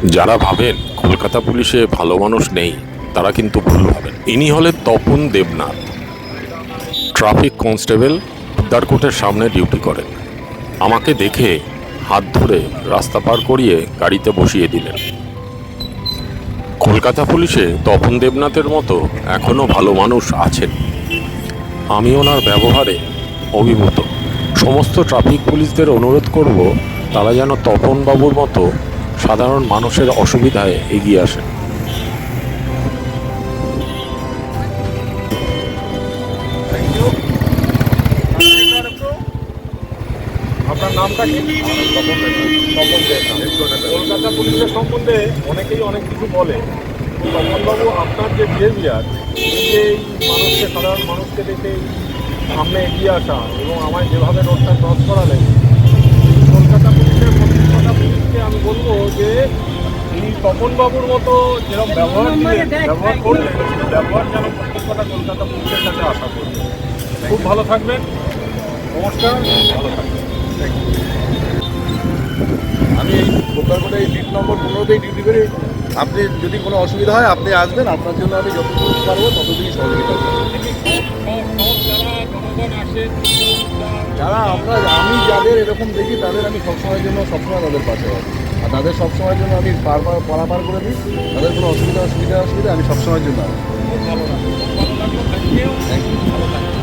যারা ভাবেন কলকাতা পুলিশে ভালো মানুষ নেই তারা কিন্তু ভুল ভাবেন। ইনি হলেন তপন দেবনাথ, ট্রাফিক কনস্টেবল, উদ্যারকোটের সামনে ডিউটি করেন। আমাকে দেখে হাত ধরে রাস্তা পার করিয়ে গাড়িতে বসিয়ে দিলেন। কলকাতা পুলিশে তপন দেবনাথের মতো এখনও ভালো মানুষ আছেন। আমি ওনার ব্যবহারে অভিভূত। সমস্ত ট্রাফিক পুলিশদের অনুরোধ করব তারা যেন তপন বাবুর মতো সাধারণ মানুষের অসুবিধায় এগিয়ে আসেন। আপনার নামটা কি? তপন দেবনাথ। কলকাতা পুলিশের সম্বন্ধে অনেকেই অনেক কিছু বলে। তপনবাবু, আপনার যে বিহেভিয়ার, এই যে মানুষকে, সাধারণ মানুষকে দেখে সামনে এগিয়ে আসা এবং আমায় যেভাবে রোডটা ক্রস করালেন, কলকাতা পুলিশের প্রত্যেকটা পুলিশকে আমি বলবো যে এই তপনবাবুর মতো যেরকম ব্যবহার করলেন, ব্যবহার যেন প্রত্যেকটা কলকাতা পুলিশের কাছে আশা করবে। খুব ভালো থাকবেন, নমস্কার, ভালো থাকবেন। আমি এই উদ্যারকোটে এই সিট নম্বর 15তেই ডিউটি করি। আপনি যদি কোনো অসুবিধা হয় আপনি আসবেন, আপনার জন্য আমি যতটুকু পারবো ততটুকুই সহযোগিতা করবো। আমি যাদের এরকম দেখি তাদের আমি সবসময়ের জন্য সবসময় তাদের পাশে আছি, আর তাদের সবসময়ের জন্য আমি পারাপার করে দিই। তাদের কোনো অসুবিধা আমি সবসময়ের জন্য আছি। Thank you. ভালো থাকবেন।